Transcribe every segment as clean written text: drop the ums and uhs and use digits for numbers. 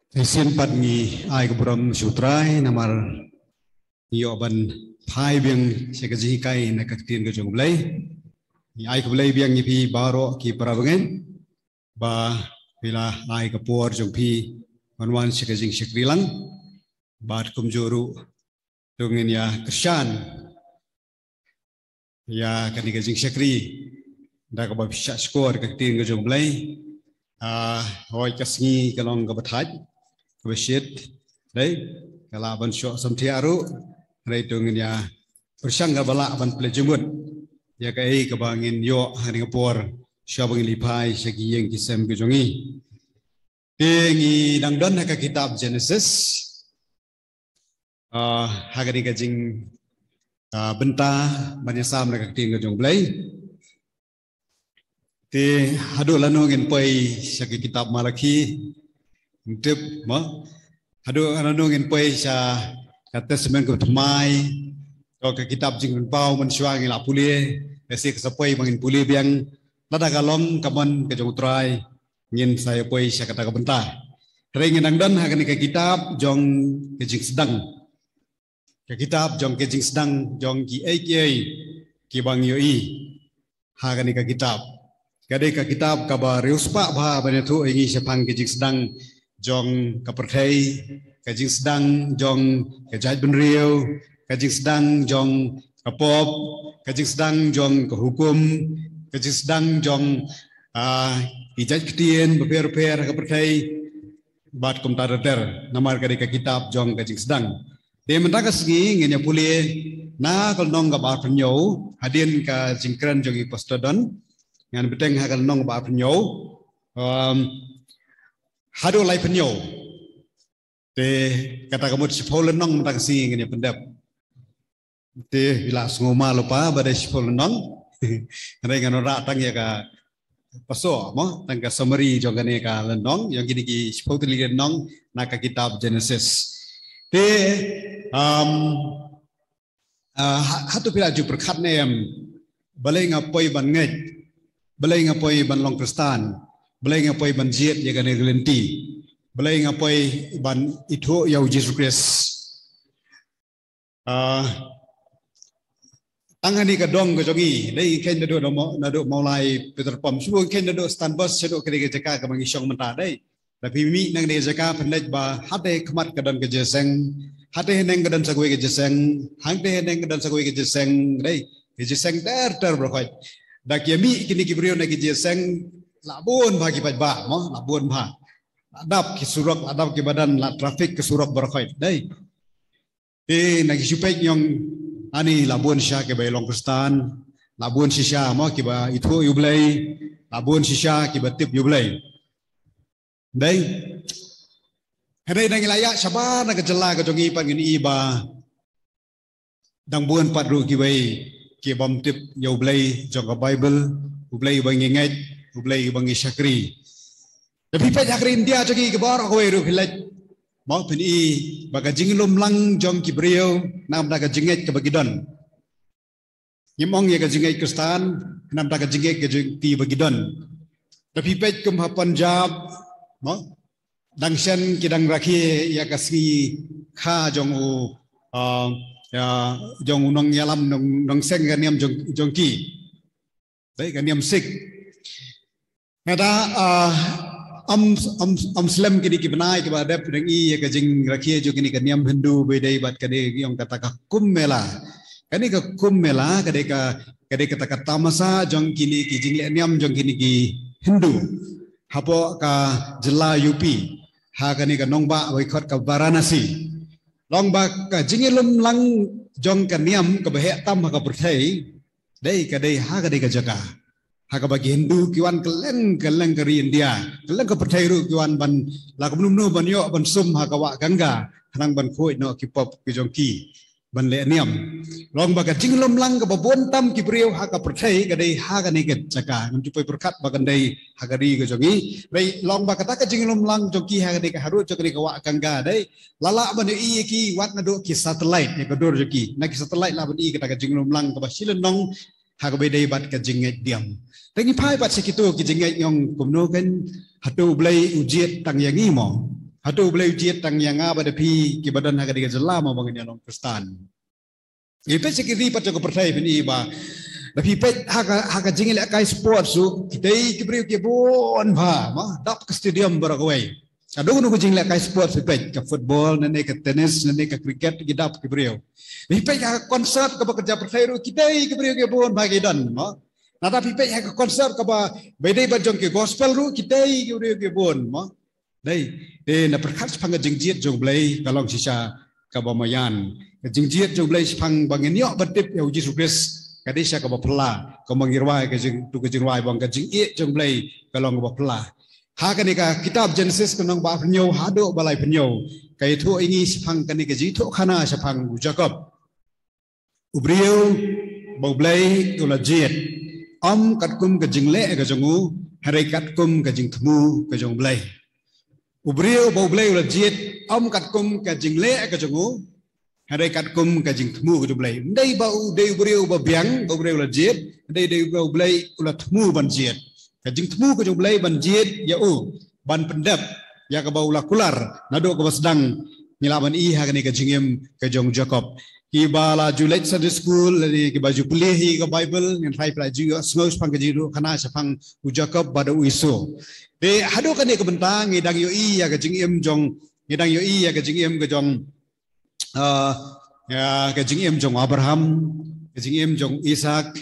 Sen pat ngi ai kubram sutrai namar yo ban phai biang sekaji kai na kaktin ke jong blai ni ai ku blai biang ni pi baro ki parabangen ba bila ai ka por jong pi wanwan sekaji sekrilang bat kumjuru dongin ya Krisyan ya kani ka jing sekri da ka ba bisa skor kaktin ke jong blai hoi kasngi kalong ka bathaj Besit, đấy, kalau ban syok samtiaru, dari tungin ya bersangga balak ban pelajumut, ya kai kebangin yo hari ngapor, syabangin lipai segi yang kisem kejongi, tengi dangdon haka kitab Genesis, haka ni kajing bentah banyak sam nak ting kejong belai, te hadu lanungin pai segi kitab Malaki. Untuk hadu anungin pai sa kata semen ke temai atau ke kitab jing pau mensuang ila pulie esi ke sapai mangin pulie biang lada kalong kaman ke jong trai ngin saya pai sa kata ke bentah ringin angdan hakani ke kitab jong ke jing sedang ke kitab jong ke jing sedang jong ki ai ki bang yoi hakani ke kitab kade ke kitab kabar uspa ba banatu ingi sepang ke jing sedang jong kaperthai kajing sedang jong kajai benriau kajing sedang jong kapop kajing sedang jong kehukum kajing sedang jong ijat ketien beper-per kaperthai bat komtarater namar kadika kitab jong kajing sedang de mentaka segi ngenya pulie na kal nong ka ba pnyo hadin ka jingkran jong postodon ngan beteng hakal nong ba pnyo hadu lai penyo te kata kamu sepuluh nong mentang si ngene pendap te bila ngoma lupa badai sepuluh nong ngene kan ora tang ya ka paso mo tang ka summary jongane ka lenong yang gini ki sepuluh nong naka kitab Genesis te hatu pila ju berkat nem balai ngapoi ban ngai balai ngapoi ban long kristan belai ngapai ban jiat ya kan gelenti belai ngapai ban itu yau Jesus Christ tangani ka dong ka jongi dai ken do nado maulai Peter Pom suo ken do stand bus sedo kene ke jaka ka mangi syong menta dai tapi mi nang de jaka pendaj ba hate khmat ka dan ke jeseng hate neng ka dan sagoi ke jeseng hangte neng ka dan sagoi ke jeseng dai ke jeseng ter berkhoi dak yami kini kibrio na ke jeseng labun bagi pajba mo labun bah adab ki surok adab ki badan la trafik ke surok berkhait dai nagi supek yang ani labun sya ke bailong kristan labun sisya mo ki ba itu yublai labun sisya ki batip yublai dai hadai nang layak sabar na kejela ke jongi pangin iba dang buan padru ki bai ki bom tip yublai jong bible ublai bangingai ublai bangi syakri tapi pa syakri India jogi ke bar ko ru hilaj mau peni baga jinglum lang jong ki brio nam daga jinget ke bagidon nyemong ya ke jinget kristan nam daga jinget ke ti bagidon tapi pa kum ha Punjab mo dangsen kidang rakhi ya kasgi kha jong u ya jong unong yalam nong seng ganiam jong ki dai ganiam sik Nada Muslim kini kibanai ke badap dengan i ke jing rakhia jo kini kaniam Hindu bedai bat kade yang kata ka kummela kani ka kummela kade kata tamasa jong kini ki jing niam jong kini ki Hindu hapo ka jela UP ha kani ka nongba boikot ka Varanasi longba ka jingilum lang jong kaniam ka bahek tam ka perthai dai kade ha kade ka jaga haka bagi Hindu kiwan keleng keri India keleng ke percaya kiwan ban la kumnu ban yo ban sum haka wa gangga hanang ban khoi no kipop ki jongki ban le niam long baga jinglom lang ke babon tam ki prieu haka percaya gadai haka ni ke jaka ngan tupai berkat bagan dai haka ri ke jongi dai long baga ta ke jinglom lang jongki haka ni ke haru jokri ke wa gangga dai lala ban i ki wat nado ki satellite ya kedor joki na ki satellite la ban i ke ta ke jinglom lang ke basilen nong haka bedai bat ke jinget diam Tengi pai pat sekitu ki jingai yang kumno kan hatu blai ujiat tang yang imo hatu boleh ujiat tang yang apa tapi ki badan haga diga jelama bangen yang Kristen. Ipe sekiri pacu ke percaya ini ba. Tapi ipe haga jingil akai sport su kita kibri kibon ba ma dap ke stadium berakawai. Aduh nu jingil akai sport ipe ke football nene ke tenis nene ke cricket kita kibri. Ipe haga konsert ke bekerja percaya kita kibri kibon ba gidan ma. Nah tapi ipe haga konsert ke ba bedai bajong ke gospel ru kita kibri kibon ma. Đây na perkhas phang jingjiet jong blai kalong sisa kabamayan jingjiet jong blai phang bangin yo batip ya Yesus Kristus kadisha kabapla kamangirwai ka jing tu ka jingwai bang ka jing e jong blai kalong kabapla ha ka ni ka kitab Genesis kanong ba phnyo hado balai phnyo kai thu ingi phang ka ni ka ji thu khana sa phang Jacob ubriu bau blai ulajiet katkum ka jingle ka jongu hare katkum ka jing thmu ka jong blai Ubriu bau blai ula jiet katkum ka jingle ka jongu hare katkum ka jing thmu ka blai dei bau dei ubriu ba biang bau blai ula jiet dei bau blai ula thmu ban jiet ka jing thmu ka jong blai ban jiet ya ban pendap ya ka bau la kular nado ka basdang nilaban i ha ka jingem ka jong Jacob ki bala Juliet Sunday School lagi ki baju pulih ka Bible ngan thai pra ju ngos phang ka jiru khana sa phang Jacob bada uiso de hado kan ke bentang ngidang yo i ya ke jing em jong ngidang yo i ya ke jing em ke jong ya ke jing em jong Abraham ke jing em jong Ishak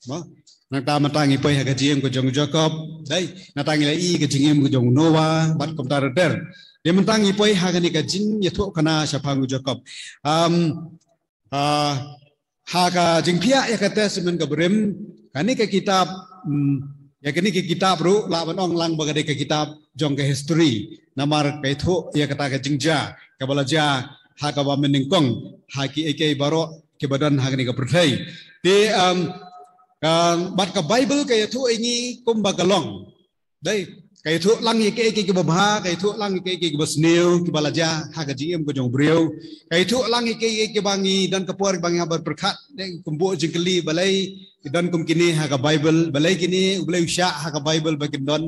mo nang ta matang i pai ha ke jing em ke jong Jacob dai natang i ke jing em ke jong Noah bat kom tar der de mentang i pai ha ke jing ye tho kana sa phang Jacob ha ka jing pia ya ke testament ke brem kan ke kitab ya kini ke kitab ru lawan ong lang bagade ke kitab jong ke history namar ke thu ya kata ke jingja ke balaja ha ka ba meningkong ha ki eke baro ke badan ha ni ke perthai ti bat ka Bible ke thu ini kum bagalong dai ke thu lang ke eke ke babha ke thu lang ke eke ke basneu ke balaja ha ka jingem ko jong breu ke thu lang ke eke bangi dan ke por bangi habar perkhat deng kumbu jingkeli balai dan kum kini haga Bible balai kini ublai usya haga Bible bakin don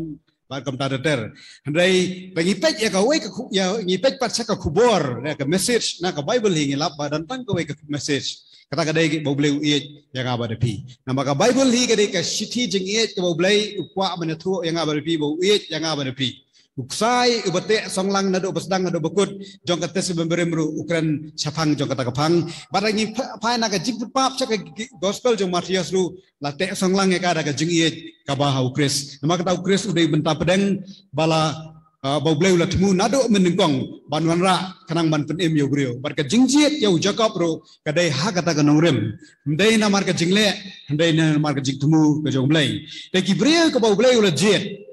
ba kam tadater handai bagi pej ya ka we ka ya ngipej pat saka kubor ya ka message na ka Bible hingi lap dan tang ka we ka message kata kadai ba ublai uit ya ga ba depi na maka Bible hi kadai ka shiti jing it ka ublai ukwa manathu ya ga ba depi ba uit ya ga ba depi uksai ubate songlang nado basdang nado bakut jong kata sebemberemru ukran sapang jong kata kapang barangi pai naga jiput pap saka gospel jong Matius ru late songlang ya kada ka jingiet ka bahau Kris nama kata Kris udai benta pedang bala bau bleu la temu nado menengkong banwan ra kanang ban pen em yo brio bar ka jingjiet yo Jacob ru kadai ha kata ka nongrem ndai namar ka jingle ndai namar ka jing temu ka jong blai te ki brio ka bau bleu la jet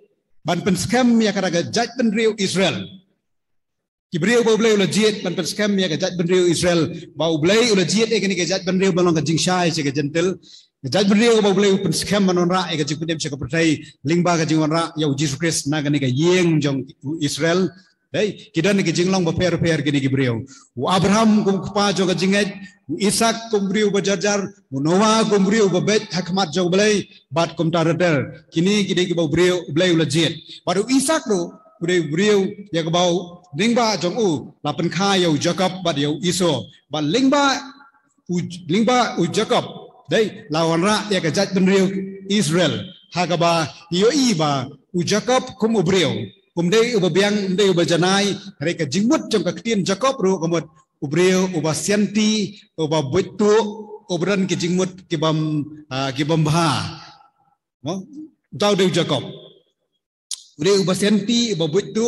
ban pen scam ya kata judge ben riu Israel kibriu bau blai ula jiet ban pen scam ya ka judge ben riu Israel bau blai ula jiet e kini ka judge ben riu balong ka jingshai se ka gentle judge ben riu bau blai pen scam manon ra e ka jing pendem se ka pertai lingba ka jingwan ra ya Jesus Christ na kani ka yeng jong Israel dai kidan ke jinglong ba per kini kibriu Abraham kum kpa jo ka jinget Ishak kumbriu bajarjar Noah kumbriu babet hakmat jong blai bat kum tarater kini kidai ke bau briu blai ula jet baru Ishak ro briu ya ke bau lingba jong lapen kha yo Jacob bat yo iso bat lingba u Jacob dai lawan ra ya ke jat benriu Israel hakaba yo iba u Jacob kum briu kum dei ubabiang dei ubajanai reka jingmut jong ka tien Jacob ro kamot ubriu uba sianti uba betu ubran ke jingmut ke bam bha mo tau de Jacob ubriu uba sianti uba betu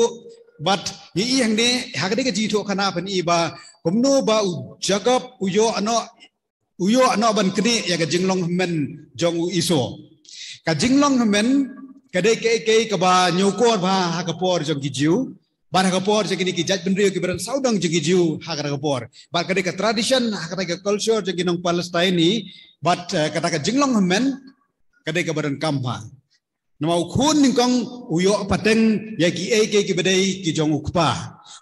but yi yang ne hagade ke jitho khana pan iba komno ba Jacob uyo ano ban kni ya ke jinglong men jong u iso ka jinglong men kade ke ka ba nyokor ba ha ka por jong gijiu bar ka por jegi ki jaj benrio ki beran saudang jegi jiu ha ka por bar kade ka tradition ha ka culture jegi nong Palestine ni but kata ka jinglong men kade ka beran kampa nama ukhun ningkong uyo pateng ya ki ki bedai ki jong ukpa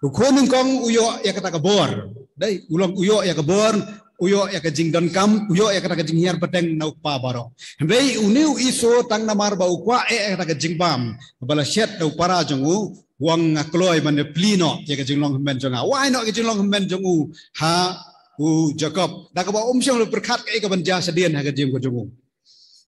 ukhun ningkong uyo ya kata ka bor dai ulong uyo ya ka bor uyo ya kajing don kam uyo ya kata kajing hiar pedeng na upa baro rei uniu iso tang namar ba ukwa kata kajing bam bala shet na upara jongu wang kloy man plino ya kajing long men jonga why not kajing long men jongu ha u Jacob da ka ba siang lu berkat ke ka ban ja sedien ha kajing ko jongu